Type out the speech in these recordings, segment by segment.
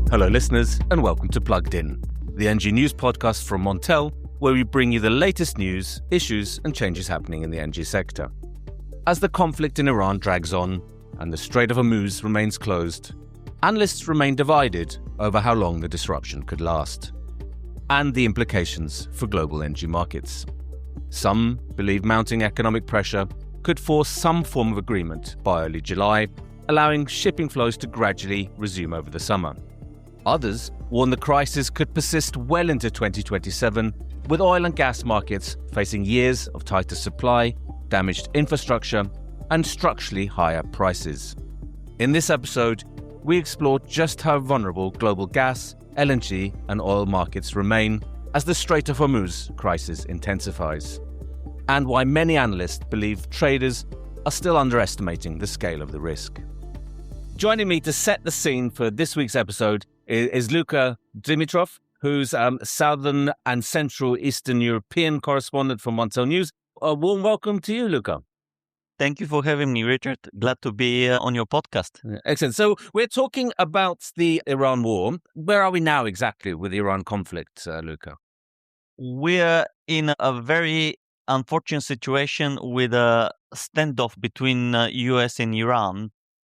Hello listeners, and welcome to Plugged In, the energy news podcast from Montel, where we bring you the latest news, issues and changes happening in the energy sector. As the conflict in Iran drags on and the Strait of Hormuz remains closed, analysts remain divided over how long the disruption could last and the implications for global energy markets. Some believe mounting economic pressure could force some form of agreement by early July, allowing shipping flows to gradually resume over the summer. Others warn the crisis could persist well into 2027, with oil and gas markets facing years of tighter supply, damaged infrastructure, and structurally higher prices. In this episode, we explore just how vulnerable global gas, LNG, and oil markets remain as the Strait of Hormuz crisis intensifies, and why many analysts believe traders are still underestimating the scale of the risk. Joining me to set the scene for this week's episode is Luka Dimitrov, who's Southern and Central Eastern European correspondent for Montel News. A warm welcome to you, Luka. Thank you for having me, Richard. Glad to be on your podcast. Excellent. So we're talking about the Iran war. Where are we now exactly with the Iran conflict, Luka? We're in a very unfortunate situation with a standoff between US and Iran.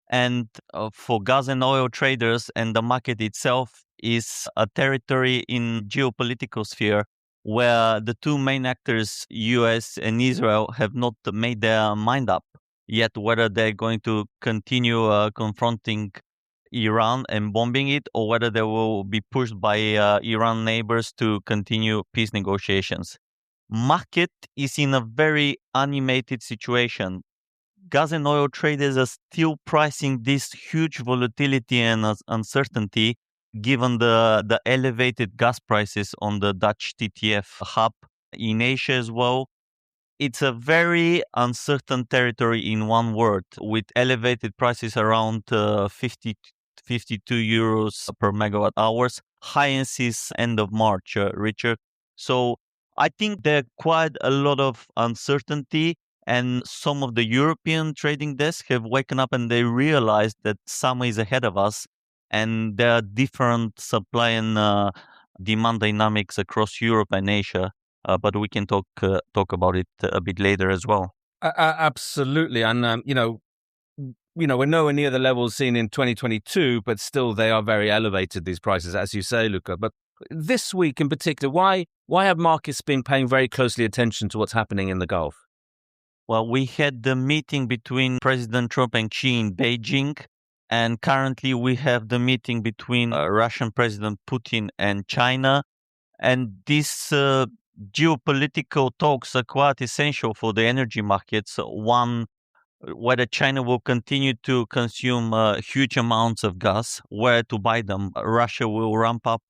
And for gas and oil traders, and the market itself is a territory in geopolitical sphere where the two main actors, US and Israel, have not made their mind up yet whether they're going to continue confronting Iran and bombing it, or whether they will be pushed by Iran neighbors to continue peace negotiations. Market is in a very animated situation. Gas and oil traders are still pricing this huge volatility and uncertainty given the elevated gas prices on the Dutch TTF hub in Asia as well. It's a very uncertain territory in one word, with elevated prices around 52 euros per megawatt hours. Highest is end of March, Richard. So I think there are quite a lot of uncertainty. And some of the European trading desks have woken up and they realized that summer is ahead of us, and there are different supply and demand dynamics across Europe and Asia. But we can talk about it a bit later as well. Absolutely, and we're nowhere near the levels seen in 2022, but still they are very elevated, these prices, as you say, Luka. But this week in particular, why have markets been paying very closely attention to what's happening in the Gulf? Well, we had the meeting between President Trump and Xi in Beijing, and currently we have the meeting between Russian President Putin and China. And these geopolitical talks are quite essential for the energy markets. One, whether China will continue to consume huge amounts of gas, where to buy them. Russia will ramp up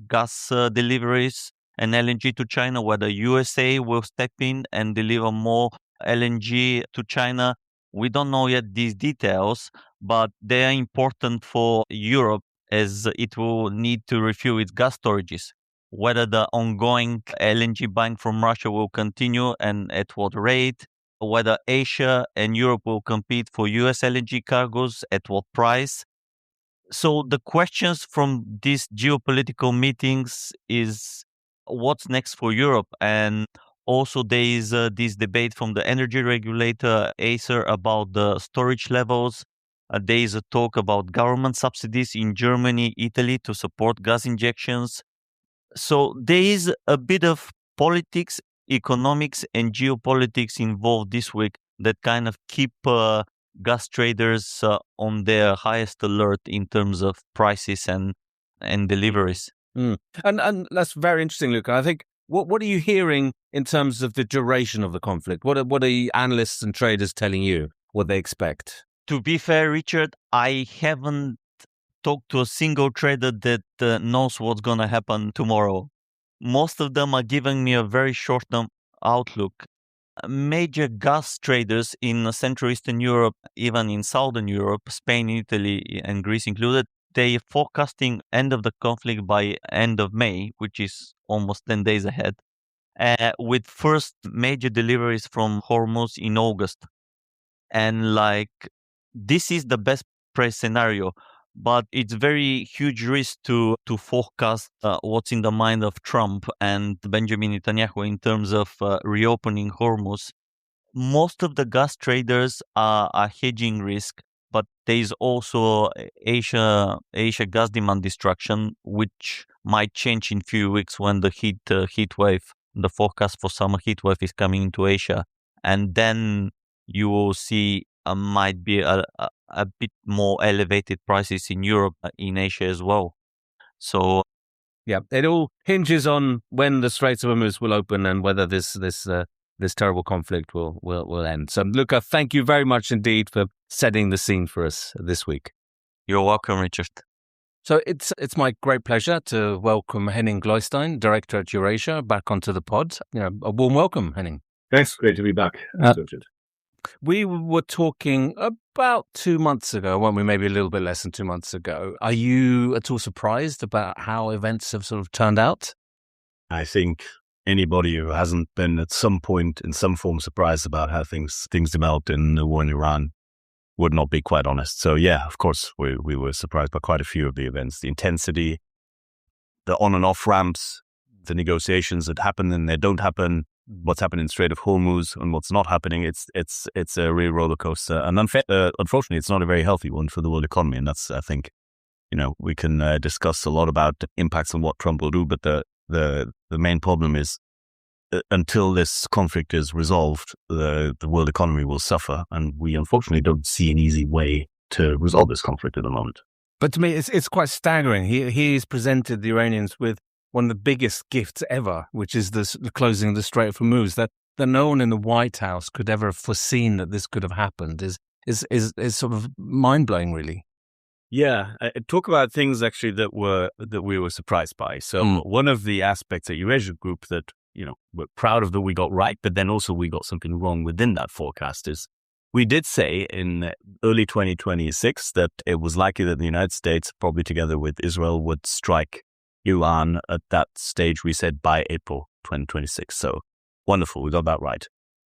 gas deliveries and LNG to China, whether USA will step in and deliver more LNG to China. We don't know yet these details, but they are important for Europe as it will need to refuel its gas storages. Whether the ongoing LNG buying from Russia will continue and at what rate, whether Asia and Europe will compete for US LNG cargoes at what price. So the questions from these geopolitical meetings is what's next for Europe. And also, there is this debate from the energy regulator, ACER, about the storage levels. There is a talk about government subsidies in Germany, Italy to support gas injections. So there is a bit of politics, economics, and geopolitics involved this week that kind of keep gas traders on their highest alert in terms of prices and deliveries. And that's very interesting, Luka. I think what are you hearing in terms of the duration of the conflict? What are analysts and traders telling you what they expect? To be fair, Richard, I haven't talked to a single trader that knows what's going to happen tomorrow. Most of them are giving me a very short-term outlook. Major gas traders in Central Eastern Europe, even in Southern Europe, Spain, Italy, and Greece included, they forecasting end of the conflict by end of May, which is almost 10 days ahead, with first major deliveries from Hormuz in August. And this is the best press scenario, but it's very huge risk to forecast what's in the mind of Trump and Benjamin Netanyahu in terms of reopening Hormuz. Most of the gas traders are hedging risk, but there is also Asia gas demand destruction, which might change in few weeks when the heat wave, the forecast for summer heat wave is coming into Asia, and then you will see might be a bit more elevated prices in Europe, in Asia as well. So yeah, it all hinges on when the Strait of Hormuz will open and whether this terrible conflict will end. So, Luca, thank you very much indeed for setting the scene for us this week. You're welcome, Richard. So it's my great pleasure to welcome Henning Gloystein, director at Eurasia, back onto the pod. A warm welcome, Henning. Thanks. Great to be back, Richard. We were talking about 2 months ago, weren't we? Maybe a little bit less than 2 months ago. Are you at all surprised about how events have sort of turned out? I think anybody who hasn't been at some point in some form surprised about how things developed in the war in Iran would not be quite honest. So yeah, of course, we were surprised by quite a few of the events, the intensity, the on and off ramps, the negotiations that happen and they don't happen, what's happened in Strait of Hormuz and what's not happening. It's a real roller coaster, and unfortunately, it's not a very healthy one for the world economy. And that's, I think, we can discuss a lot about the impacts on what Trump will do, but the main problem is until this conflict is resolved, the world economy will suffer, and we unfortunately don't see an easy way to resolve this conflict at the moment. But to me, it's quite staggering. He's presented the Iranians with one of the biggest gifts ever, which is the closing of the Strait of Hormuz. That no one in the White House could ever have foreseen that this could have happened is sort of mind blowing, really. Yeah, talk about things actually that we were surprised by. So one of the aspects at Eurasia Group that we're proud of that we got right, but then also we got something wrong within that forecast is we did say in early 2026 that it was likely that the United States, probably together with Israel, would strike Iran at that stage. We said by April 2026. So wonderful, we got that right.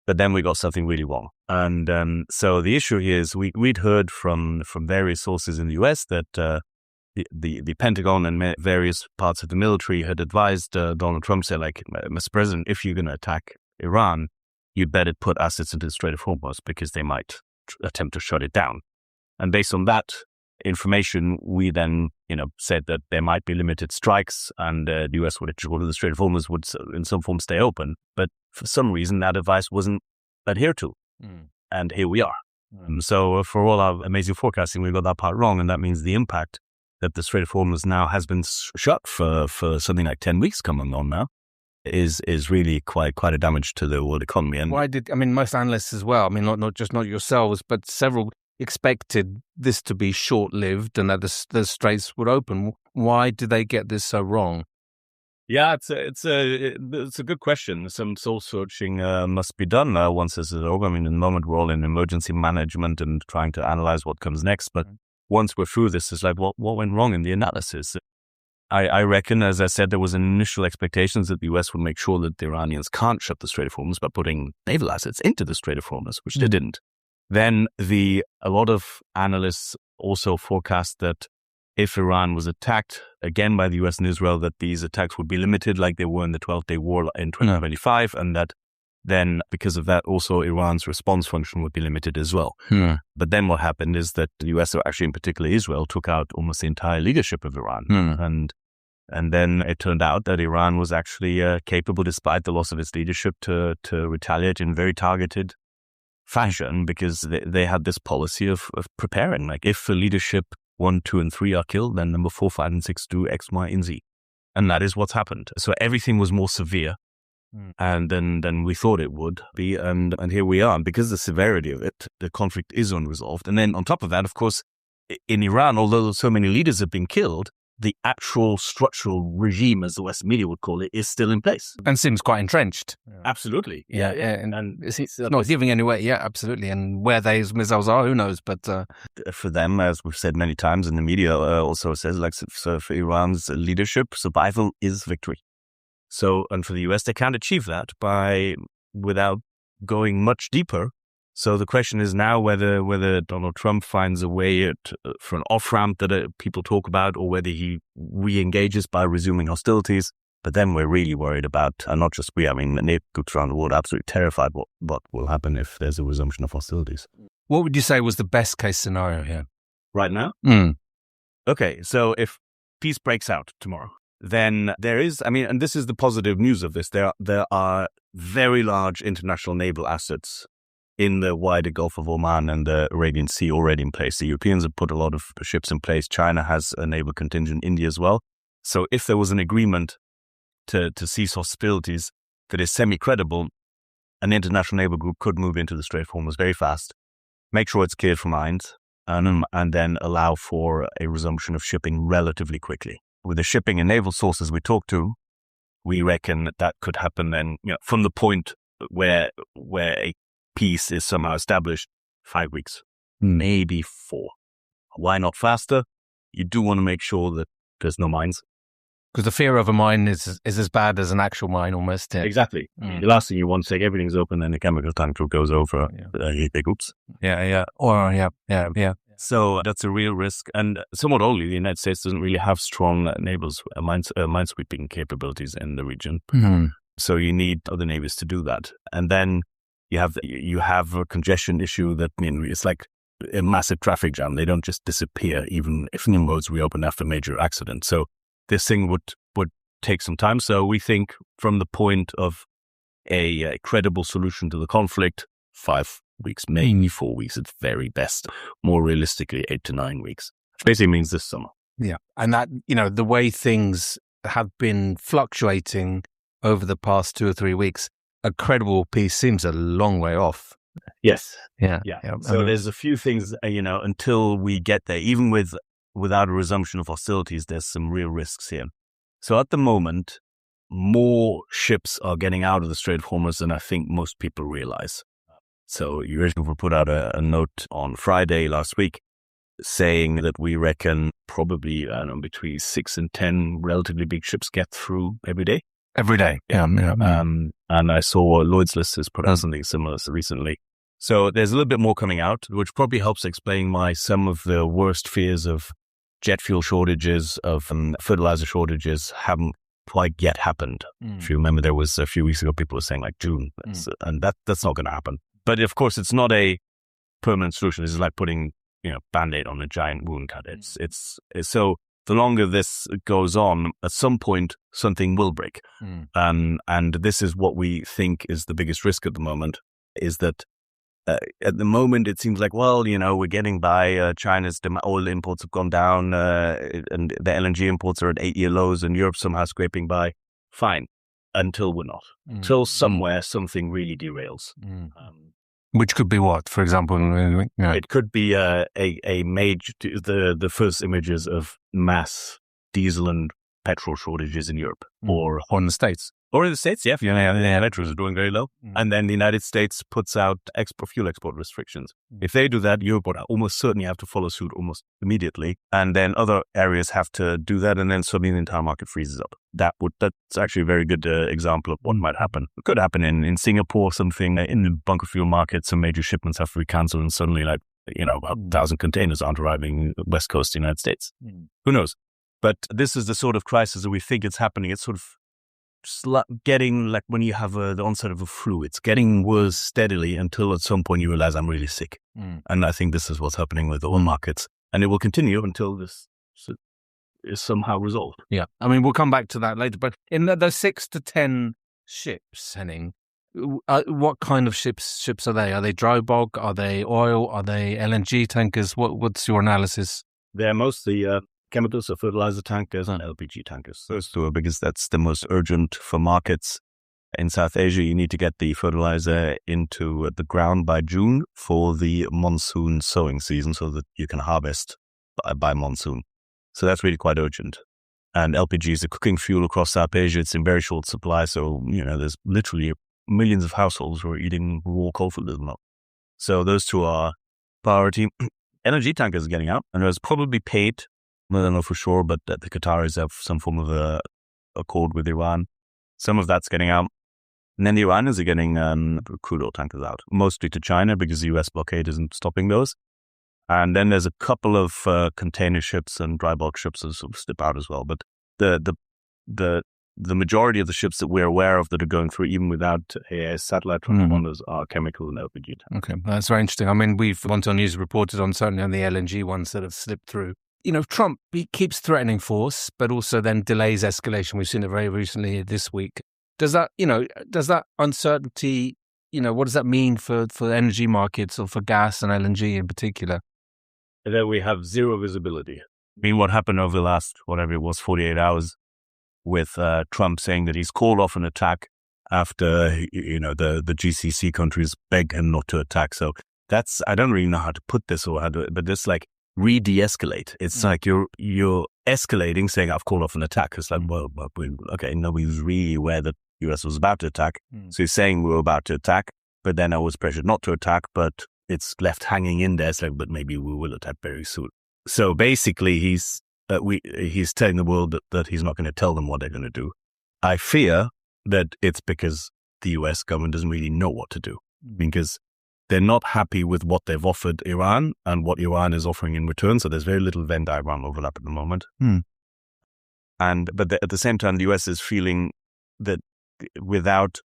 But then we got something really wrong. And so the issue here is we'd heard from various sources in the US that the Pentagon and various parts of the military had advised Donald Trump, say, like, Mr. President, if you're going to attack Iran, you'd better put assets into the Strait of Hormuz because they might attempt to shut it down. And based on that information, we then, said that there might be limited strikes and the US would ensure that the Strait of Hormuz would in some form stay open. But for some reason, that advice wasn't adhered to. And here we are. So for all our amazing forecasting, we got that part wrong. And that means the impact that the Strait of Hormuz now has been shut for something like 10 weeks coming on now is really quite a damage to the world economy. And most analysts as well, not yourselves, but several expected this to be short-lived and that the straits would open. Why did they get this so wrong? Yeah, it's a good question. Some soul searching must be done once this is over. In the moment we're all in emergency management and trying to analyze what comes next. But once we're through this, it's like, what went wrong in the analysis? I reckon, as I said, there was an initial expectations that the US would make sure that the Iranians can't shut the Strait of Hormuz by putting naval assets into the Strait of Hormuz, which they didn't. Then a lot of analysts also forecast that if Iran was attacked again by the US and Israel, that these attacks would be limited like they were in the 12-day war in 2025, and that then because of that also Iran's response function would be limited as well. But then what happened is that the US, actually in particular Israel, took out almost the entire leadership of Iran. And then it turned out that Iran was actually capable, despite the loss of its leadership, to retaliate in very targeted fashion, because they had this policy of preparing. Like, if the leadership 1, 2, and 3 are killed, then number 4, 5, and 6 do X, Y, and Z. And that is what's happened. So everything was more severe and than we thought it would be. And here we are. And because of the severity of it, the conflict is unresolved. And then on top of that, of course, in Iran, although so many leaders have been killed, the actual structural regime, as the Western media would call it, is still in place. And seems quite entrenched. Absolutely. Yeah. And it's not giving any way. Yeah, absolutely. And where those missiles are, who knows? But for them, as we've said many times, in the media also says, like, so for Iran's leadership, survival is victory. So, and for the US, they can't achieve that without going much deeper, So the question is now whether Donald Trump finds a way for an off-ramp that people talk about, or whether he re-engages by resuming hostilities. But then we're really worried about, and not just we, I mean, NATO groups around the world are absolutely terrified what will happen if there's a resumption of hostilities. What would you say was the best case scenario here? Right now? Okay, so if peace breaks out tomorrow, then there is, I mean, and this is the positive news of this, there are very large international naval assets in the wider Gulf of Oman and the Arabian Sea already in place. The Europeans have put a lot of ships in place. China has a naval contingent, India as well. So if there was an agreement to cease hostilities that is semi-credible, an international naval group could move into the Strait of Hormuz very fast, make sure it's cleared from mines, and then allow for a resumption of shipping relatively quickly. With the shipping and naval sources we talked to, we reckon that could happen then, from the point where a peace is somehow established, 5 weeks, maybe 4. Why not faster? You do want to make sure that there's no mines. Because the fear of a mine is as bad as an actual mine almost. Yeah. Exactly. The last thing you want to say, everything's open and the chemical tank truck goes over. Oops. Yeah. So that's a real risk. And somewhat only, the United States doesn't really have strong minesweeping capabilities in the region. So you need other navies to do that. And then you have a congestion issue that, it's like a massive traffic jam. They don't just disappear, even if new roads reopen after major accident. So this thing would take some time. So we think from the point of a credible solution to the conflict, 5 weeks, maybe 4 weeks at very best. More realistically, 8 to 9 weeks, which basically means this summer. Yeah. And that, the way things have been fluctuating over the past 2 or 3 weeks, a credible peace seems a long way off. Yes. Yeah. So there's a few things, until we get there, even without a resumption of hostilities, there's some real risks here. So at the moment, more ships are getting out of the Strait of Hormuz than I think most people realize. So Eurasia put out a note on Friday last week saying that we reckon probably between 6 and 10 relatively big ships get through every day. Every day. Yeah. And I saw Lloyd's List has put out something similar recently. So there's a little bit more coming out, which probably helps explain why some of the worst fears of jet fuel shortages, of fertilizer shortages haven't quite yet happened. If you remember, there was a few weeks ago, people were saying like June, and that's not going to happen. But of course, it's not a permanent solution. This is like putting, Band-Aid on a giant wound. It's so the longer this goes on, at some point, something will break. And this is what we think is the biggest risk at the moment, is that at the moment, it seems like, we're getting by. China's oil imports have gone down, and the LNG imports are at 8-year lows, and Europe's somehow scraping by. Fine, until we're not. Until somewhere something really derails. Which could be what, for example? It could be a major, the first images of mass diesel and petrol shortages in Europe, or in the States. Or in the States, yeah. Petrols are doing very low. And then the United States puts out fuel export restrictions. If they do that, Europe would almost certainly have to follow suit almost immediately. And then other areas have to do that. And then suddenly the entire market freezes up. That's actually a very good example of what might happen. It could happen in Singapore, something in the bunker fuel market, some major shipments have to be cancelled, and suddenly about 1,000 containers aren't arriving West Coast of the United States. Who knows? But this is the sort of crisis that we think it's happening. It's sort of getting like when you have the onset of a flu, it's getting worse steadily until at some point you realize I'm really sick. And I think this is what's happening with oil markets. And it will continue until this is somehow resolved. Yeah. I mean, we'll come back to that later. But in the 6 to 10 ships, Henning, what kind of ships are they? Are they dry bulk? Are they oil? Are they LNG tankers? What's your analysis? They're mostly chemicals, so fertilizer tankers and LPG tankers. Those two are because that's the most urgent for markets. In South Asia, you need to get the fertilizer into the ground by June for the monsoon sowing season so that you can harvest by monsoon. So that's really quite urgent. And LPG is a cooking fuel across South Asia. It's in very short supply. So, there's literally millions of households who are eating raw coal food at the moment. So those two are priority. LNG tankers are getting out, and there's probably paid. I don't know for sure, but the Qataris have some form of a accord with Iran. Some of that's getting out. And then the Iranians are getting crude oil tankers out, mostly to China because the US blockade isn't stopping those. And then there's a couple of container ships and dry bulk ships that sort of slip out as well. But the majority of the ships that we're aware of that are going through, even without satellite transponders, are chemical and LPG tankers. Okay, that's very interesting. I mean, Montel News reported on certainly on the LNG ones that have slipped through. Trump, he keeps threatening force, but also then delays escalation. We've seen it very recently this week. Does that uncertainty, what does that mean for energy markets or for gas and LNG in particular? And then we have zero visibility. I mean, what happened over the last, 48 hours with Trump saying that he's called off an attack after, the GCC countries begged him not to attack. So that's, I don't really know how to put this but it's like de-escalate. It's like you're escalating, saying I've called off an attack. It's like, okay, nobody's really aware that US was about to attack. So he's saying we were about to attack, but then I was pressured not to attack, but it's left hanging in there. It's like, but maybe we will attack very soon. So basically he's telling the world that he's not going to tell them what they're going to do. I fear that it's because the US government doesn't really know what to do, because they're not happy with what they've offered Iran and what Iran is offering in return. So there's very little Venn diagram overlap at the moment. But at the same time, the US is feeling that without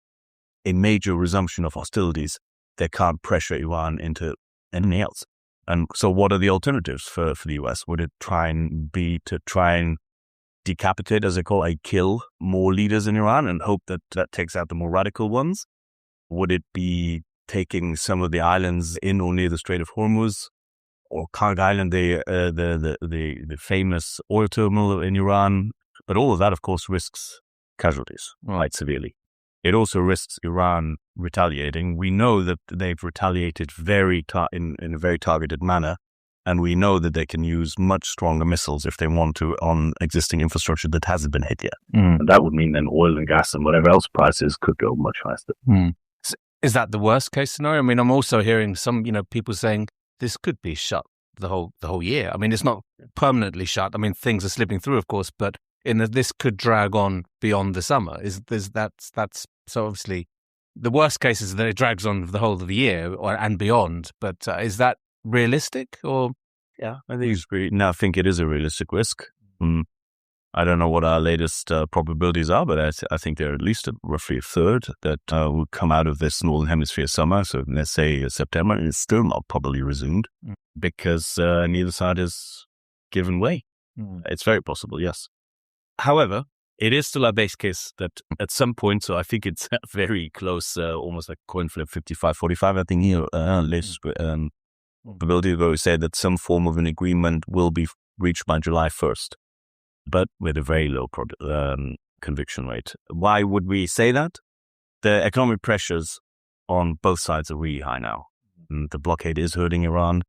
a major resumption of hostilities, they can't pressure Iran into anything else. And so what are the alternatives for the US? Would it try and decapitate, as they call it, kill more leaders in Iran and hope that takes out the more radical ones? Would it be taking some of the islands in or near the Strait of Hormuz, or Karg Island, the famous oil terminal in Iran? But all of that, of course, risks casualties quite severely. It also risks Iran retaliating. We know that they've retaliated in a very targeted manner, and we know that they can use much stronger missiles if they want to on existing infrastructure that hasn't been hit yet. And that would mean then oil and gas and whatever else prices could go much faster. So is that the worst case scenario? I mean, I'm also hearing some, people saying this could be shut the whole year. I mean, it's not permanently shut. I mean, things are slipping through, of course, but this could drag on beyond the summer. That's so obviously the worst case is that it drags on the whole of the year and beyond. But is that realistic? Or yeah, I think it is a realistic risk. I don't know what our latest probabilities are, but I think they're at least roughly a third that will come out of this Northern Hemisphere summer. So let's say September, and it's still not probably resumed because neither side has given way. It's very possible, yes. However, it is still our base case that at some point, so I think it's very close, almost like coin flip 55-45, I think here, latest probability where we say that some form of an agreement will be reached by July 1st, but with a very low conviction rate. Why would we say that? The economic pressures on both sides are really high now. The blockade is hurting Iran,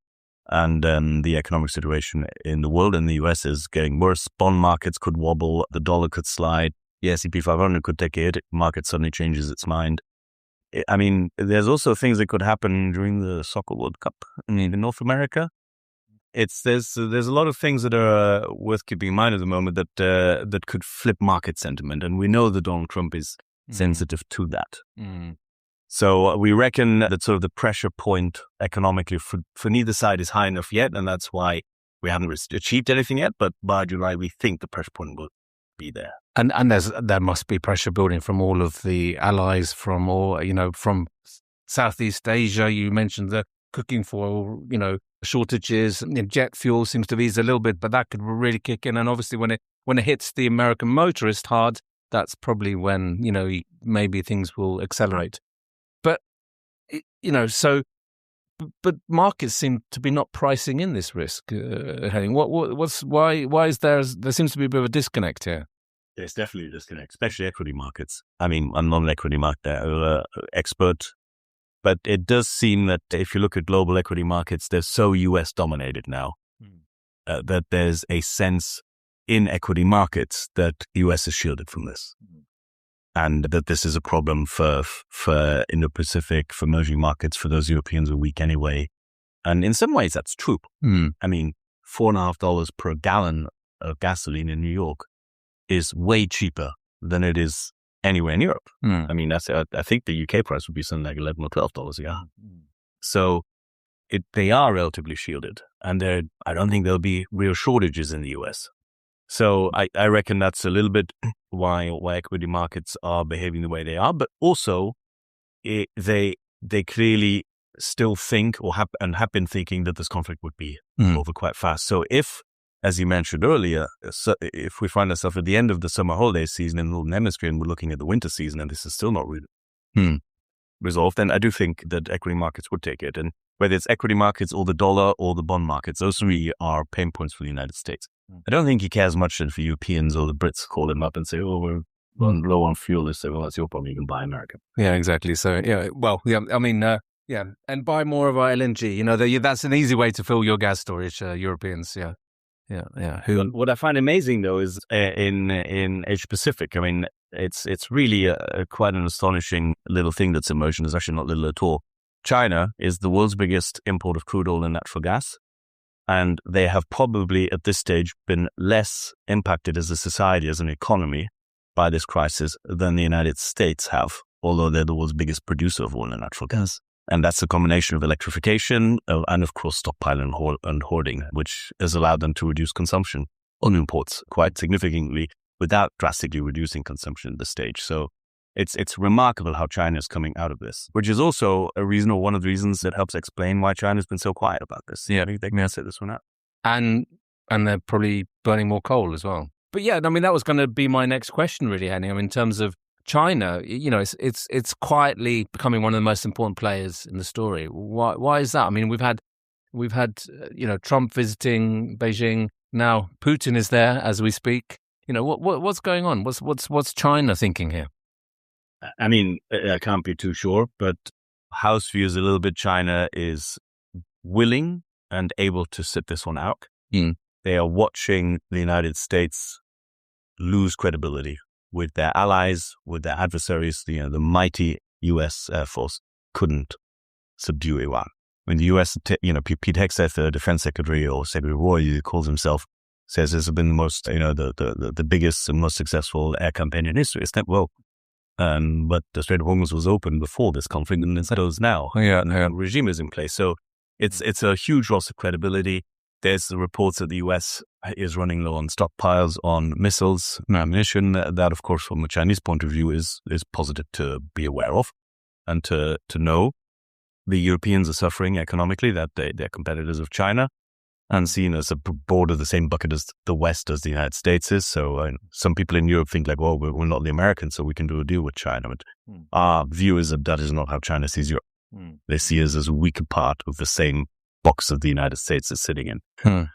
and the economic situation in the world and the US is getting worse. Bond markets could wobble, the dollar could slide, the S&P 500 could take a hit, market suddenly changes its mind. I mean, there's also things that could happen during the Soccer World Cup in North America. There's a lot of things that are worth keeping in mind at the moment that could flip market sentiment, and we know that Donald Trump is sensitive to that. So we reckon that sort of the pressure point economically for neither side is high enough yet, and that's why we haven't achieved anything yet. But by July, we think the pressure point will be there. And there must be pressure building from all of the allies, from Southeast Asia. You mentioned the cooking for shortages. Jet fuel seems to ease a little bit, but that could really kick in. And obviously, when it hits the American motorist hard, that's probably when maybe things will accelerate. But markets seem to be not pricing in this risk. Henning, why is there seems to be a bit of a disconnect here? There's definitely a disconnect, especially equity markets. I mean, I'm not an equity market expert, but it does seem that if you look at global equity markets, they're so US dominated now that there's a sense in equity markets that US is shielded from this. And that this is a problem for Indo-Pacific, for emerging markets, for those Europeans who are weak anyway. And in some ways, that's true. I mean, $4.50 per gallon of gasoline in New York is way cheaper than it is anywhere in Europe. Mm. I mean, I think the UK price would be something like $11 or $12 a gallon. So they are relatively shielded, and I don't think there'll be real shortages in the US. So I reckon that's a little bit why equity markets are behaving the way they are, but also they clearly still think have been thinking that this conflict would be over quite fast. So if, as you mentioned earlier, if we find ourselves at the end of the summer holiday season in the Northern Hemisphere and we're looking at the winter season and this is still not really resolved, then I do think that equity markets would take it. And whether it's equity markets or the dollar or the bond markets, those three are pain points for the United States. I don't think he cares much if the Europeans or the Brits call him up and say, oh, we're low on fuel. They say, well, that's your problem. You can buy America. Yeah, exactly. So, I mean, and buy more of our LNG. That's an easy way to fill your gas storage, Europeans. Yeah. What I find amazing, though, is in Asia Pacific. I mean, it's really quite an astonishing little thing that's emerged. It's actually not little at all. China is the world's biggest import of crude oil and natural gas. And they have probably at this stage been less impacted as a society, as an economy, by this crisis than the United States have, although they're the world's biggest producer of oil and natural gas. And that's a combination of electrification and, of course, stockpiling and hoarding, which has allowed them to reduce consumption on imports quite significantly without drastically reducing consumption at this stage. So it's remarkable how China is coming out of this, which is also a reason, or one of the reasons that helps explain why China's been so quiet about this. Yeah, they can set this one out. And they're probably burning more coal as well. But yeah, I mean, that was going to be my next question, really, Henning. I mean, in terms of China, it's quietly becoming one of the most important players in the story. Why is that? I mean, we've had Trump visiting Beijing. Now Putin is there as we speak. What's going on? What's China thinking here? I mean, I can't be too sure, but house view is a little bit China is willing and able to sit this one out. They are watching the United States lose credibility with their allies, with their adversaries. The mighty U.S. Air Force couldn't subdue Iran. When the U.S., Pete Hegseth, the defense secretary, or Secretary Roy, he calls himself, says this has been the most, the biggest and most successful air campaign in history. It's not, but the Strait of Hormuz was open before this conflict, and it's closed now. The regime is in place. So it's a huge loss of credibility. There's the reports that the U.S. is running low on stockpiles on missiles and ammunition. That, of course, from a Chinese point of view, is positive to be aware of and to know. The Europeans are suffering economically, that they're competitors of China and seen as a board of the same bucket as the West, as the United States is. So some people in Europe think like, well, we're not the Americans, so we can do a deal with China. But our view is that is not how China sees Europe. They see us as a weaker part of the same box that the United States is sitting in.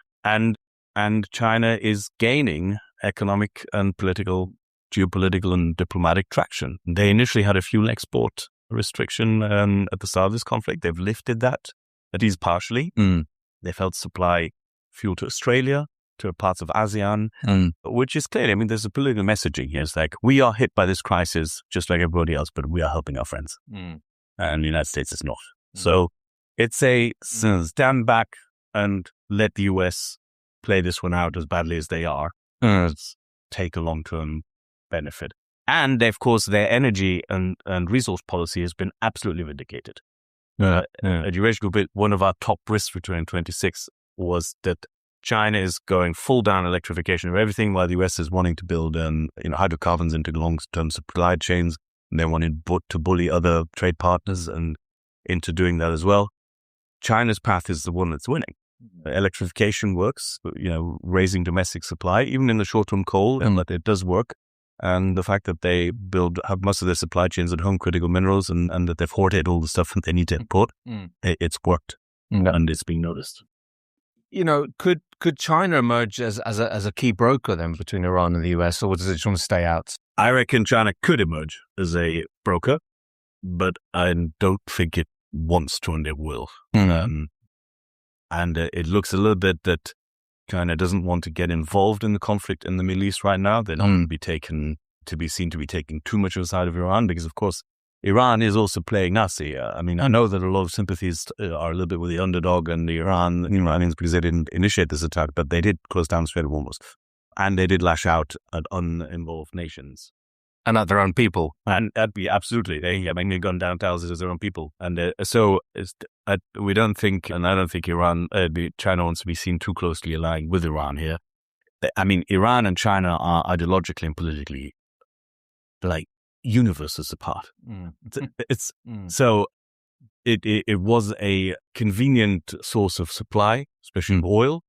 And China is gaining economic and political, geopolitical and diplomatic traction. They initially had a fuel export restriction at the start of this conflict. They've lifted that, at least partially. They've helped supply fuel to Australia, to parts of ASEAN, which is clearly, I mean, there's a political messaging here. It's like, we are hit by this crisis just like everybody else, but we are helping our friends. And the United States is not. So it's a stand back and let the US play this one out as badly as they are. Take a long-term benefit. And, of course, their energy and resource policy has been absolutely vindicated. At Eurasia Group, one of our top risks for 2026 was that China is going full down electrification of everything, while the US is wanting to build hydrocarbons into long-term supply chains. And they wanted to bully other trade partners and into doing that as well. China's path is the one that's winning. Electrification works, raising domestic supply, even in the short-term coal, and that it does work. And the fact that they have most of their supply chains at home, critical minerals, and that they've hoarded all the stuff that they need to import, it's worked, and it's being noticed. Could China emerge as a key broker then between Iran and the US, or does it just want to stay out? I reckon China could emerge as a broker, but I don't think it wants to, and it will. And it looks a little bit that China doesn't want to get involved in the conflict in the Middle East right now. They're not to be seen to be taking too much of the side of Iran, because, of course, Iran is also playing nasty. I mean, I know that a lot of sympathies are a little bit with the underdog and the Iranians because they didn't initiate this attack, but they did close down the Strait of Hormuz. And they did lash out at uninvolved nations. And at their own people. And that'd be absolutely. They've gone down thousands as their own people. And we don't think, and I don't think China wants to be seen too closely aligned with Iran here. I mean, Iran and China are ideologically and politically like universes apart. So it was a convenient source of supply, especially oil.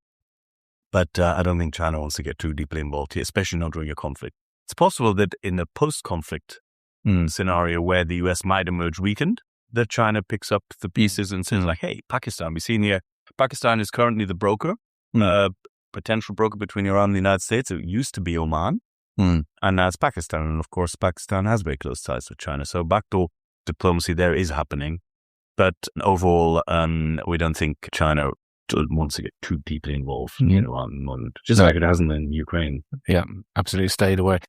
But I don't think China wants to get too deeply involved here, especially not during a conflict. It's possible that in a post-conflict scenario where the US might emerge weakened, that China picks up the pieces and says like, hey, Pakistan, we've seen here, Pakistan is currently the broker, potential broker between Iran and the United States. It used to be Oman, and now it's Pakistan. And of course, Pakistan has very close ties with China. So backdoor diplomacy there is happening. But overall, we don't think China wants to get too deeply involved in Iran, just like it hasn't in Ukraine. Yeah, absolutely stayed away.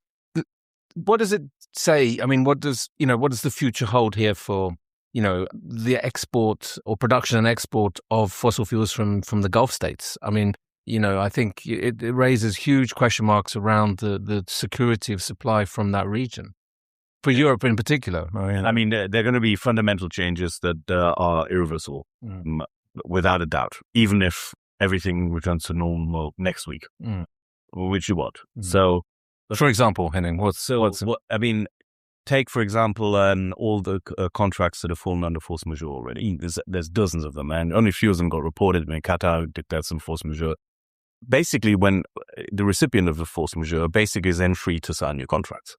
What does it say? I mean, what does the future hold here for, the export or production and export of fossil fuels from the Gulf states? I mean, I think it raises huge question marks around the security of supply from that region. For Europe in particular. I mean, there are going to be fundamental changes that are irreversible, without a doubt, even if everything returns to normal next week, which you want. So, for example, Henning, take, for example, all the contracts that have fallen under force majeure already. There's dozens of them, and only a few of them got reported. I mean, Qatar declared some force majeure. Basically, when the recipient of the force majeure basically is then free to sign new contracts.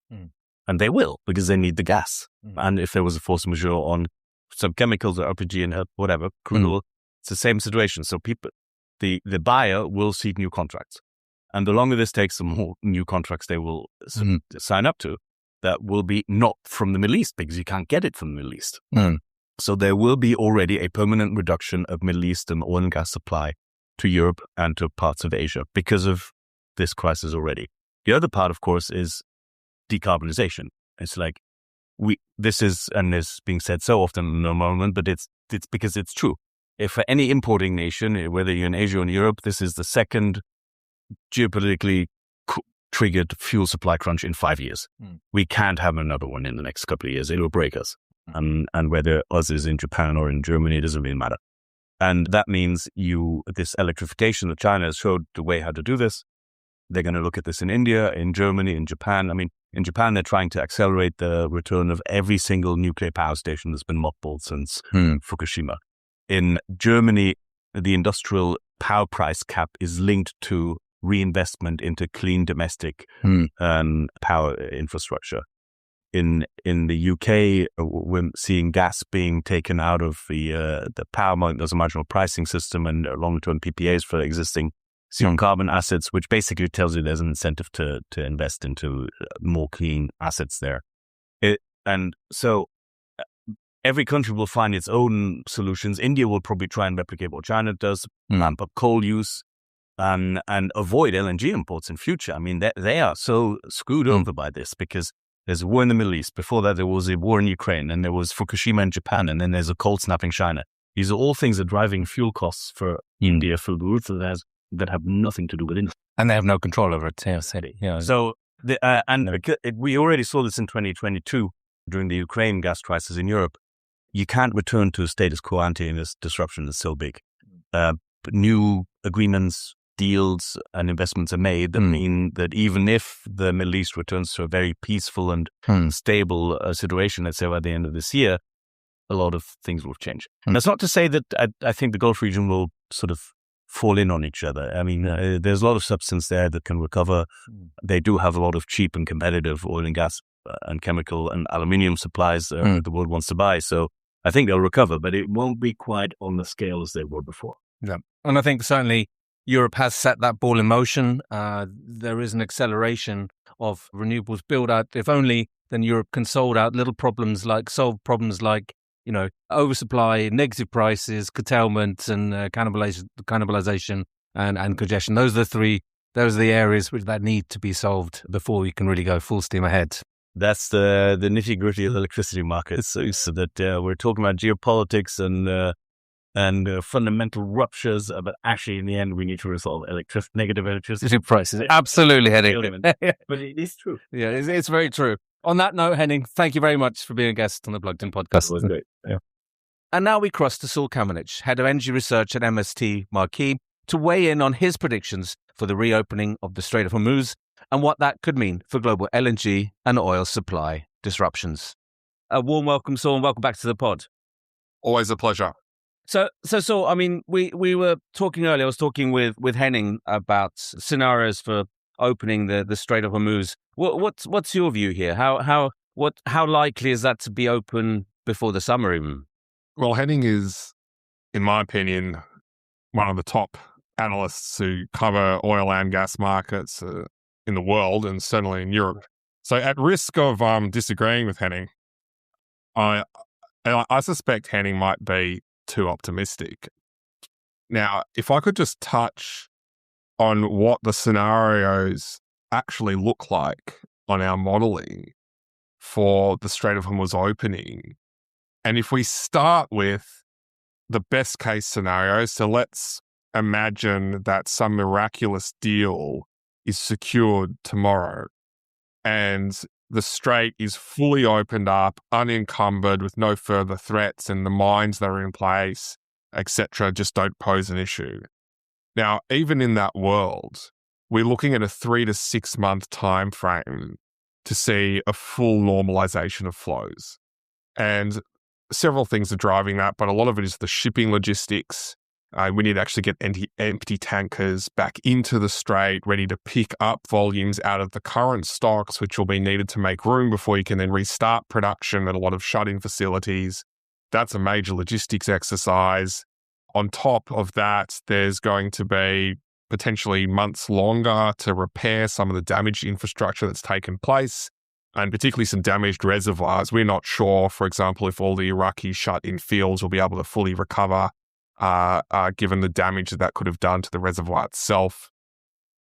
And they will, because they need the gas. And if there was a force majeure on some chemicals or LPG and whatever, crude oil, it's the same situation. So the buyer will seek new contracts. And the longer this takes, the more new contracts they will sign up to. That will be not from the Middle East, because you can't get it from the Middle East. So there will be already a permanent reduction of Middle Eastern oil and gas supply to Europe and to parts of Asia because of this crisis already. The other part, of course, is decarbonization. It's like this is being said so often in the moment, but it's because it's true. If for any importing nation, whether you're in Asia or in Europe, this is the second geopolitically triggered fuel supply crunch in 5 years. We can't have another one in the next couple of years. It will break us. And whether us is in Japan or in Germany, it doesn't really matter. And that means this electrification that China has showed the way how to do this. They're going to look at this in India, in Germany, in Japan. I mean, in Japan, they're trying to accelerate the return of every single nuclear power station that's been mothballed since Fukushima. In Germany, the industrial power price cap is linked to reinvestment into clean domestic power infrastructure. In the UK, we're seeing gas being taken out of the power market. There's a marginal pricing system and long-term PPAs for existing zero carbon assets, which basically tells you there's an incentive to invest into more clean assets there. And so every country will find its own solutions. India will probably try and replicate what China does, ramp up coal use, and avoid LNG imports in future. I mean, they are so screwed over by this because there's a war in the Middle East. Before that, there was a war in Ukraine, and there was Fukushima in Japan, and then there's a cold snap in China. These are all things that are driving fuel costs for India through the roof that have nothing to do with India. And they have no control over it. So, we already saw this in 2022 during the Ukraine gas crisis in Europe. You can't return to a status quo ante, this disruption is so big. But new agreements, deals, and investments are made that mean that even if the Middle East returns to a very peaceful and stable situation, let's say by the end of this year, a lot of things will change. That's not to say that I think the Gulf region will sort of fall in on each other. I mean, there's a lot of substance there that can recover. They do have a lot of cheap and competitive oil and gas and chemical and aluminium supplies that the world wants to buy. So I think they'll recover, but it won't be quite on the scale as they were before. Yeah. And I think certainly Europe has set that ball in motion. There is an acceleration of renewables build out. If only then Europe can solve problems like, oversupply, negative prices, curtailment, and cannibalization and congestion. Those are the areas that need to be solved before we can really go full steam ahead. That's the nitty-gritty of the electricity market. So that we're talking about geopolitics and fundamental ruptures, but actually in the end we need to resolve negative electricity prices. Absolutely, Henning. But it is true. Yeah, it's very true. On that note, Henning, thank you very much for being a guest on the Plugged In podcast. That was great. Yeah. And now we cross to Saul Kavonic, Head of Energy Research at MST Marquee, to weigh in on his predictions for the reopening of the Strait of Hormuz and what that could mean for global LNG and oil supply disruptions. A warm welcome, Saul, and welcome back to the pod. Always a pleasure. So Saul, I mean, we were talking earlier, I was talking with Henning about scenarios for opening the Strait of Hormuz. What's your view here? How likely is that to be open before the summer even? Well, Henning is, in my opinion, one of the top analysts who cover oil and gas markets in the world and certainly in Europe. So at risk of disagreeing with Henning, I suspect Henning might be too optimistic. Now, if I could just touch on what the scenarios actually look like on our modelling for the Strait of Hormuz opening, and if we start with the best case scenario, so let's imagine that some miraculous deal is secured tomorrow and the strait is fully opened up, unencumbered, with no further threats, and the mines that are in place, etc., just don't pose an issue. Now, even in that world, we're looking at a 3 to 6 month time frame to see a full normalization of flows. And several things are driving that, but a lot of it is the shipping logistics. We need to actually get empty tankers back into the strait, ready to pick up volumes out of the current stocks, which will be needed to make room before you can then restart production at a lot of shut-in facilities. That's a major logistics exercise. On top of that, there's going to be potentially months longer to repair some of the damaged infrastructure that's taken place, and particularly some damaged reservoirs. We're not sure, for example, if all the Iraqi shut-in fields will be able to fully recover, given the damage that could have done to the reservoir itself.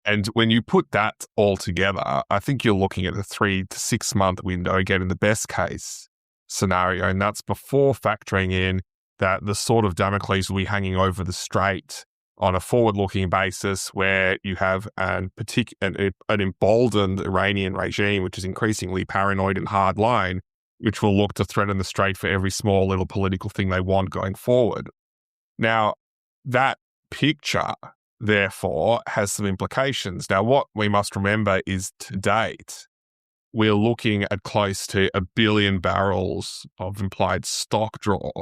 And when you put that all together, I think you're looking at a 3 to 6 month window, again, in the best case scenario. And that's before factoring in that the sword of Damocles will be hanging over the strait on a forward-looking basis, where you have an emboldened Iranian regime, which is increasingly paranoid and hardline, which will look to threaten the strait for every small little political thing they want going forward. Now, that picture, therefore, has some implications. Now, what we must remember is, to date, we're looking at close to 1 billion barrels of implied stock draw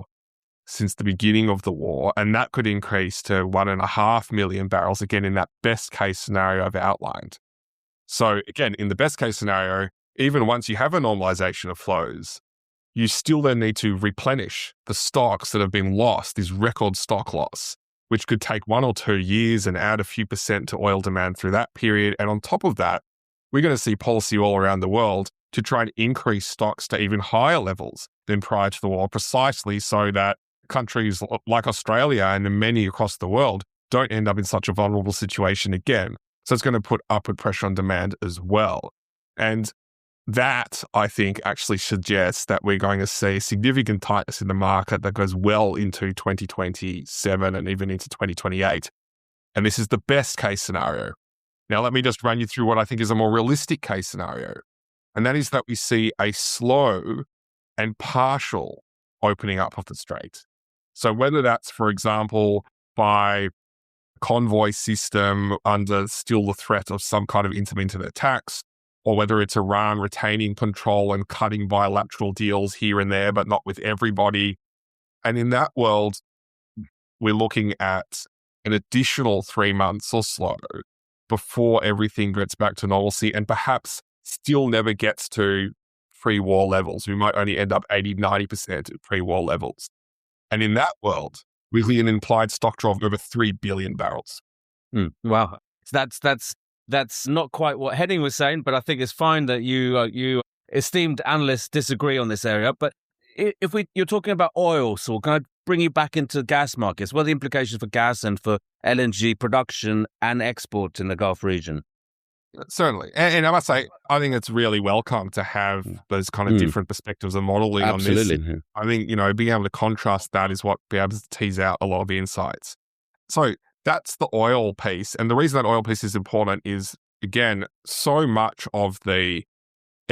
since the beginning of the war, and that could increase to 1.5 million barrels, again, in that best case scenario I've outlined. So again, in the best case scenario, even once you have a normalization of flows, you still then need to replenish the stocks that have been lost, this record stock loss, which could take 1 or 2 years and add a few percent to oil demand through that period. And on top of that, we're going to see policy all around the world to try and increase stocks to even higher levels than prior to the war, precisely so that countries like Australia and many across the world don't end up in such a vulnerable situation again. So it's going to put upward pressure on demand as well. And that, I think, actually suggests that we're going to see significant tightness in the market that goes well into 2027 and even into 2028. And this is the best case scenario. Now, let me just run you through what I think is a more realistic case scenario. And that is that we see a slow and partial opening up of the strait. So whether that's, for example, by convoy system under still the threat of some kind of intermittent attacks, or whether it's Iran retaining control and cutting bilateral deals here and there, but not with everybody. And in that world, we're looking at an additional 3 months or so before everything gets back to normalcy, and perhaps still never gets to pre-war levels. We might only end up 80-90% at pre-war levels. And in that world, we see an implied stock draw of over 3 billion barrels. Wow. That's not quite what Henning was saying, but I think it's fine that you esteemed analysts disagree on this area. But if you're talking about oil, so can I bring you back into gas markets? What are the implications for gas and for LNG production and export in the Gulf region? Certainly. And I must say, I think it's really welcome to have those kind of different perspectives and modeling on this. I think, being able to contrast that is what be able to tease out a lot of the insights. So that's the oil piece. And the reason that oil piece is important is, again, so much of the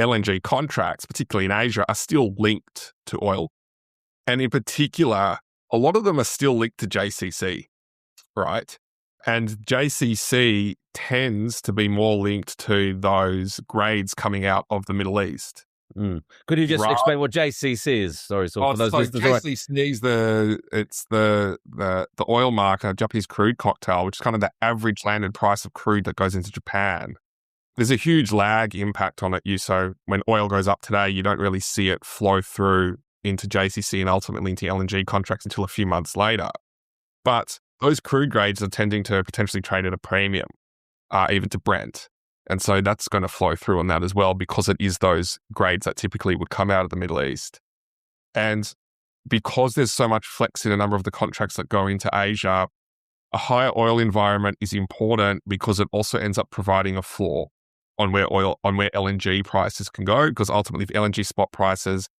LNG contracts, particularly in Asia, are still linked to oil. And in particular, a lot of them are still linked to JCC, right? And JCC tends to be more linked to those grades coming out of the Middle East. Could you just explain what JCC is? Sorry, for those listeners. JCC is the oil marker, Japanese crude cocktail, which is kind of the average landed price of crude that goes into Japan. There's a huge lag impact on it. So when oil goes up today, you don't really see it flow through into JCC and ultimately into LNG contracts until a few months later. But those crude grades are tending to potentially trade at a premium, even to Brent. And so that's going to flow through on that as well, because it is those grades that typically would come out of the Middle East. And because there's so much flex in a number of the contracts that go into Asia, a higher oil environment is important because it also ends up providing a floor on where LNG prices can go. Because ultimately, if LNG spot prices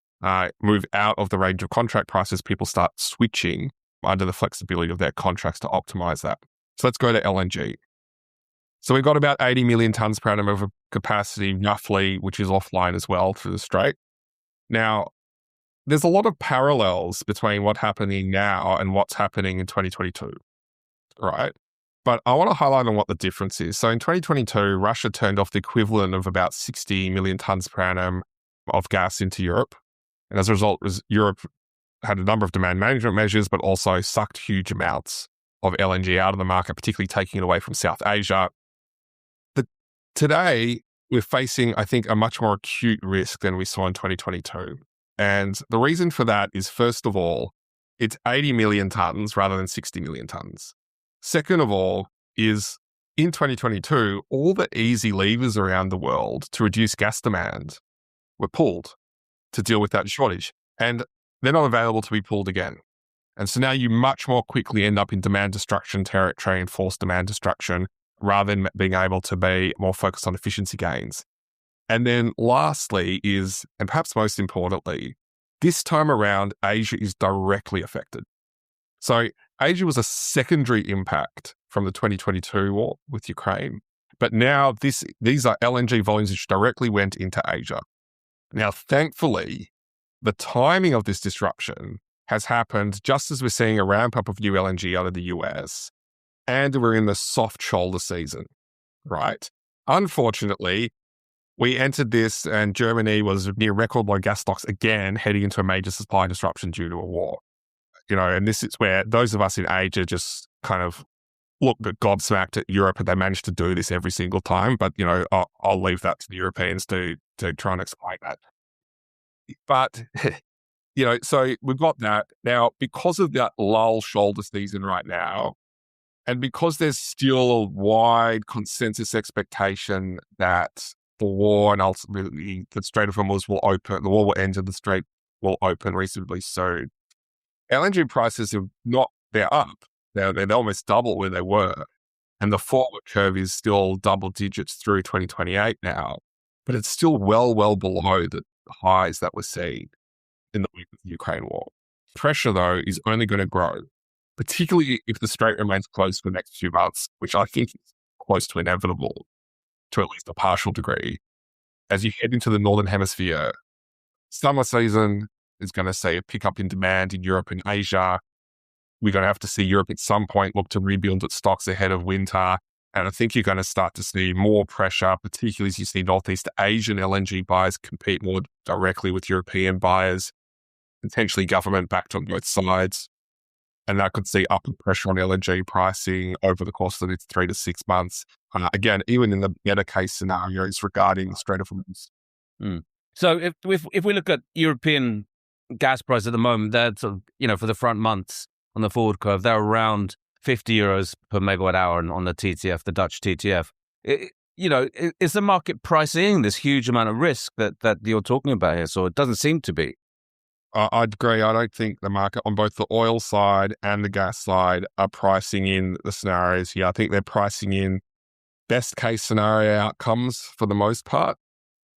move out of the range of contract prices, people start switching under the flexibility of their contracts to optimize that. So let's go to LNG. So we've got about 80 million tonnes per annum of capacity, roughly, which is offline as well through the Strait. Now, there's a lot of parallels between what's happening now and what's happening in 2022, right? But I want to highlight on what the difference is. So in 2022, Russia turned off the equivalent of about 60 million tonnes per annum of gas into Europe. And as a result, Europe had a number of demand management measures, but also sucked huge amounts of LNG out of the market, particularly taking it away from South Asia. But today, we're facing, I think, a much more acute risk than we saw in 2022. And the reason for that is, first of all, it's 80 million tonnes rather than 60 million tonnes. Second of all, is in 2022, all the easy levers around the world to reduce gas demand were pulled to deal with that shortage. And they're not available to be pulled again. And so now you much more quickly end up in demand destruction territory and forced demand destruction rather than being able to be more focused on efficiency gains. And then lastly is, and perhaps most importantly, this time around, Asia is directly affected. So Asia was a secondary impact from the 2022 war with Ukraine. But now these are LNG volumes which directly went into Asia. Now, thankfully, the timing of this disruption has happened just as we're seeing a ramp up of new LNG out of the US, and we're in the soft shoulder season, right? Unfortunately, we entered this and Germany was near record low gas stocks again, heading into a major supply disruption due to a war. And this is where those of us in Asia just kind of look gobsmacked at Europe, and they managed to do this every single time. But, I'll leave that to the Europeans to try and explain that. But, so we've got that. Now, because of that lull shoulder season right now, and because there's still a wide consensus expectation that the war and ultimately the Strait of Hormuz will open, the war will end and the Strait will open reasonably soon, LNG prices they're up. They're almost double where they were. And the forward curve is still double digits through 2028 now. But it's still well below the highs that we're seeing in the week of the Ukraine war. Pressure, though, is only going to grow, particularly if the Strait remains closed for the next few months, which I think is close to inevitable to at least a partial degree. As you head into the Northern Hemisphere, summer season is going to see a pickup in demand in Europe and Asia. We're going to have to see Europe at some point look to rebuild its stocks ahead of winter. And I think you're going to start to see more pressure, particularly as you see Northeast Asian LNG buyers compete more directly with European buyers, potentially government-backed on both sides. And that could see upward pressure on LNG pricing over the course of the next 3 to 6 months. Again, even in the better case scenarios regarding the Strait of Hormuz. So if we look at European gas price at the moment, they're sort of, for the front months on the forward curve, they're around 50 euros per megawatt hour on the TTF, the Dutch TTF. Is the market pricing this huge amount of risk that you're talking about here? So it doesn't seem to be. I'd agree. I don't think the market on both the oil side and the gas side are pricing in the scenarios here. I think they're pricing in best case scenario outcomes for the most part,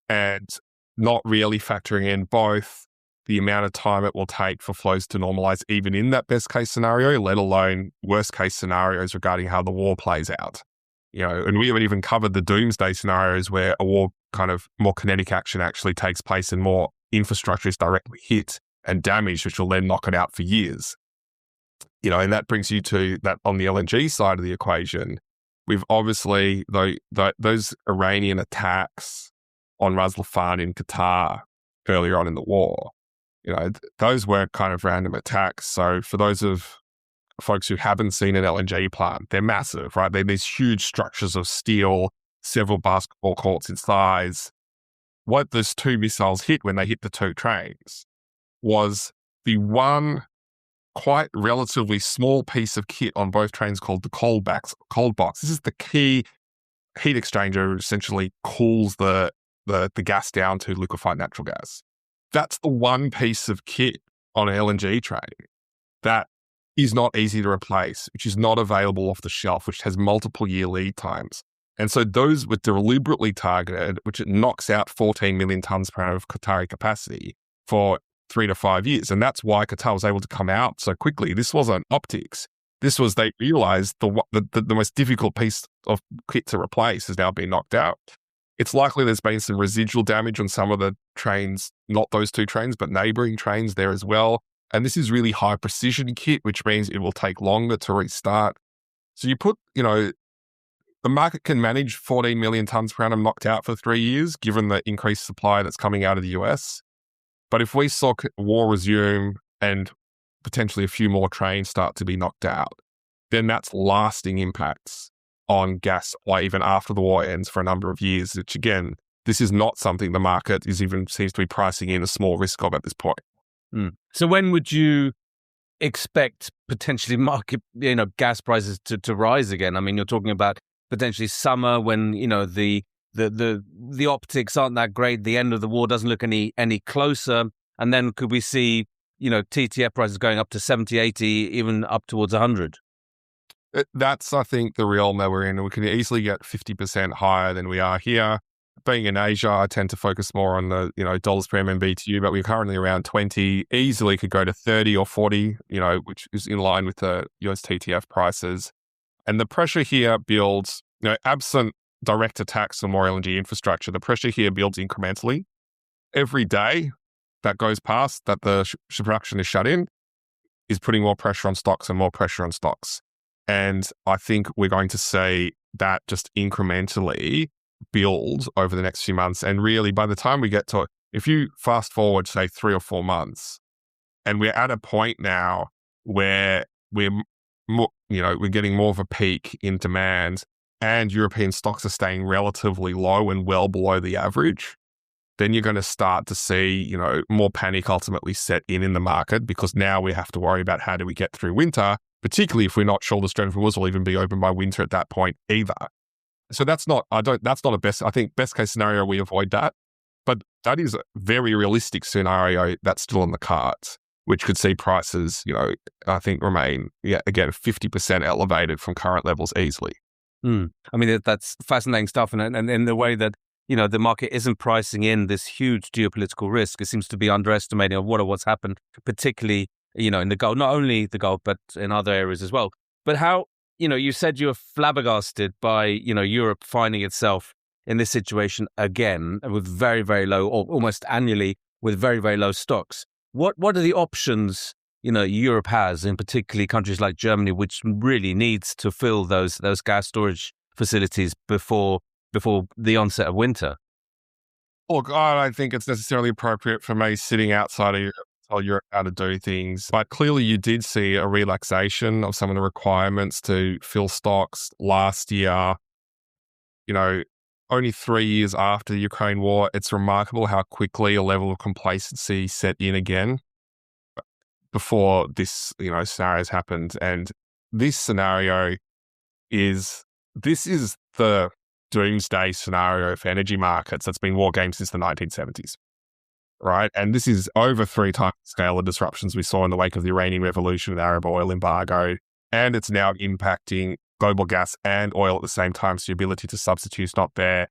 and not really factoring in both the amount of time it will take for flows to normalize even in that best case scenario, let alone worst case scenarios regarding how the war plays out. And we haven't even covered the doomsday scenarios where a war kind of more kinetic action actually takes place and more infrastructure is directly hit and damaged, which will then knock it out for years. And that brings you to that on the LNG side of the equation. We've obviously, those Iranian attacks on Ras Laffan in Qatar earlier on in the war, those were kind of random attacks. So for those of folks who haven't seen an LNG plant, they're massive, right? They're these huge structures of steel, several basketball courts in size. What those two missiles hit when they hit the two trains was the one quite relatively small piece of kit on both trains called the cold box. This is the key heat exchanger, essentially cools the gas down to liquefied natural gas. That's the one piece of kit on an LNG train that is not easy to replace, which is not available off the shelf, which has multiple year lead times. And so those were deliberately targeted, which it knocks out 14 million tonnes per annum of Qatari capacity for 3 to 5 years. And that's why Qatar was able to come out so quickly. This wasn't optics. This was they realized the most difficult piece of kit to replace has now been knocked out. It's likely there's been some residual damage on some of the trains, not those two trains, but neighboring trains there as well. And this is really high precision kit, which means it will take longer to restart. So you put, the market can manage 14 million tonnes per annum knocked out for 3 years, given the increased supply that's coming out of the US. But if we saw war resume and potentially a few more trains start to be knocked out, then that's lasting impacts on gas supply even after the war ends for a number of years, which again, this is not something the market seems to be pricing in a small risk of at this point. So when would you expect potentially market, gas prices to rise again? I mean, you're talking about potentially summer when, the optics aren't that great. The end of the war doesn't look any closer. And then could we see, TTF prices going up to 70, 80, even up towards 100? That's, I think, the realm that we're in. We can easily get 50% higher than we are here. Being in Asia, I tend to focus more on the, dollars per MMBTU, but we're currently around 20, easily could go to 30 or 40, which is in line with the US TTF prices. And the pressure here builds, absent direct attacks on more LNG infrastructure, the pressure here builds incrementally. Every day that goes past that the production is shut in is putting more pressure on stocks and more pressure on stocks. And I think we're going to see that just incrementally build over the next few months. And really, by the time we get to, if you fast forward, say 3 or 4 months, and we're at a point now where we're getting more of a peak in demand and European stocks are staying relatively low and well below the average, then you're going to start to see, more panic ultimately set in the market, because now we have to worry about how do we get through winter, particularly if we're not sure the Strait of Hormuz will even be open by winter at that point either. So that's not a best, I think best case scenario, we avoid that. But that is a very realistic scenario that's still on the cards, which could see prices, I think remain, again, 50% elevated from current levels easily. I mean, that's fascinating stuff. And in the way that, the market isn't pricing in this huge geopolitical risk, it seems to be underestimating what's happened, particularly, in the Gulf, not only the Gulf, but in other areas as well. But how, you said you were flabbergasted by, Europe finding itself in this situation again with very, very low, or almost annually with very, very low stocks. What are the options, Europe has, in particularly countries like Germany, which really needs to fill those gas storage facilities before the onset of winter? Look, I don't think it's necessarily appropriate for me sitting outside of Europe to tell Europe how to do things. But clearly you did see a relaxation of some of the requirements to fill stocks last year. Only 3 years after the Ukraine war, it's remarkable how quickly a level of complacency set in again before this, scenario's happened. And this scenario is the doomsday scenario for energy markets that's been war games since the 1970s, right? And this is over 3 times the scale of disruptions we saw in the wake of the Iranian Revolution and Arab oil embargo. And it's now impacting global gas and oil at the same time, so the ability to substitute is not there.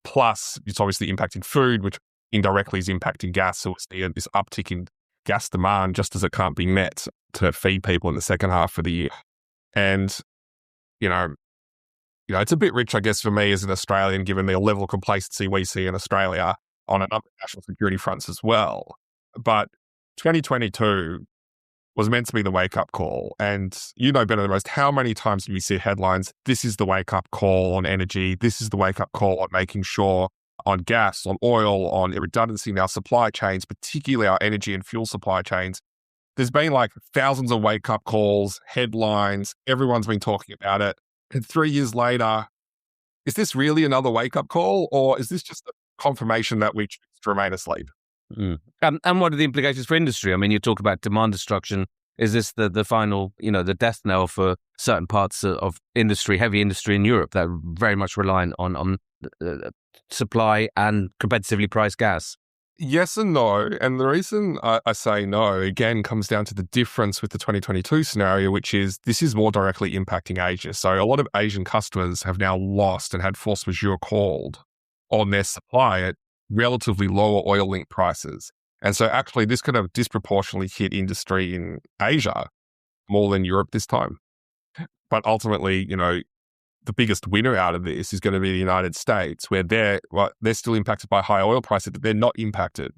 Plus, it's obviously impacting food, which indirectly is impacting gas. So we see this uptick in gas demand just as it can't be met to feed people in the second half of the year. And, it's a bit rich, I guess, for me as an Australian, given the level of complacency we see in Australia on a number of national security fronts as well. But 2022 was meant to be the wake-up call. And you know better than most, how many times do we see headlines, this is the wake-up call on energy, this is the wake-up call on making sure on gas, on oil, on redundancy in our supply chains, particularly our energy and fuel supply chains. There's been like thousands of wake-up calls, headlines, everyone's been talking about it. And 3 years later, is this really another wake-up call, or is this just a confirmation that we choose to remain asleep? And what are the implications for industry? I mean, you talk about demand destruction. Is this the final, the death knell for certain parts of industry, heavy industry in Europe that are very much reliant on supply and competitively priced gas? Yes and no. And the reason I say no, again, comes down to the difference with the 2022 scenario, which is this is more directly impacting Asia. So a lot of Asian customers have now lost and had force majeure called on their supply at relatively lower oil-linked prices. And so actually this could have disproportionately hit industry in Asia more than Europe this time. But ultimately, the biggest winner out of this is going to be the United States, where they're still impacted by high oil prices, but they're not impacted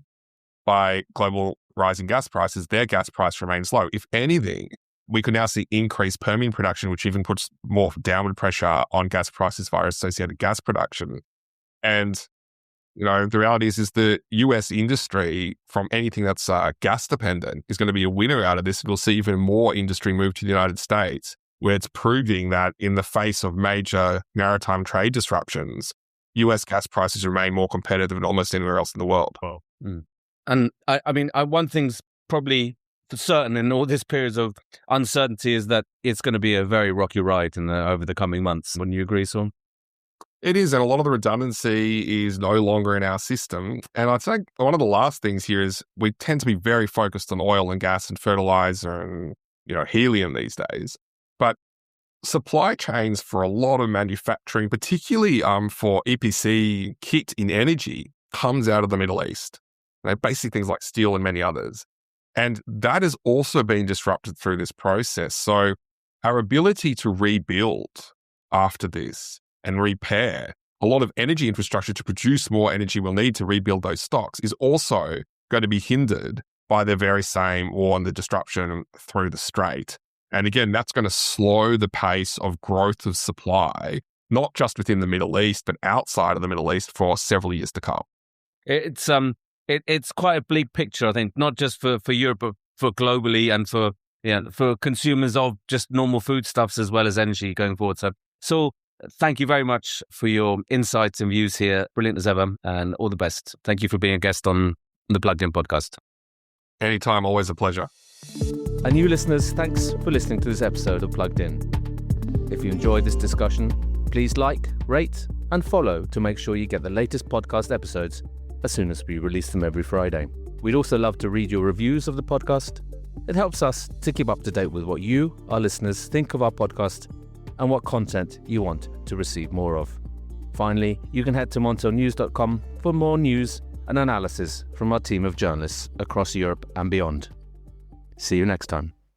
by global rising gas prices. Their gas price remains low. If anything, we could now see increased Permian production, which even puts more downward pressure on gas prices via associated gas production. And the reality is the US industry, from anything that's gas dependent, is going to be a winner out of this. We'll see even more industry move to the United States, where it's proving that in the face of major maritime trade disruptions, US gas prices remain more competitive than almost anywhere else in the world. Well, And I mean, one thing's probably for certain in all these periods of uncertainty is that it's going to be a very rocky ride over the coming months. Wouldn't you agree, Saul? It is, and a lot of the redundancy is no longer in our system. And I'd say one of the last things here is we tend to be very focused on oil and gas and fertilizer and, helium these days. But supply chains for a lot of manufacturing, particularly for EPC kit in energy, comes out of the Middle East. Basic things like steel and many others. And that has also been disrupted through this process. So our ability to rebuild after this and repair a lot of energy infrastructure to produce more energy we'll need to rebuild those stocks is also going to be hindered by the very same war and the disruption through the Strait. And again, that's going to slow the pace of growth of supply, not just within the Middle East, but outside of the Middle East for several years to come. It's quite a bleak picture, I think, not just for Europe, but for globally and for consumers of just normal foodstuffs as well as energy going forward. So thank you very much for your insights and views here. Brilliant as ever, and all the best. Thank you for being a guest on the Plugged In podcast. Anytime, always a pleasure. And you listeners, thanks for listening to this episode of Plugged In. If you enjoyed this discussion, please like, rate, and follow to make sure you get the latest podcast episodes as soon as we release them every Friday. We'd also love to read your reviews of the podcast. It helps us to keep up to date with what you, our listeners, think of our podcast and what content you want to receive more of. Finally, you can head to montelnews.com for more news and analysis from our team of journalists across Europe and beyond. See you next time.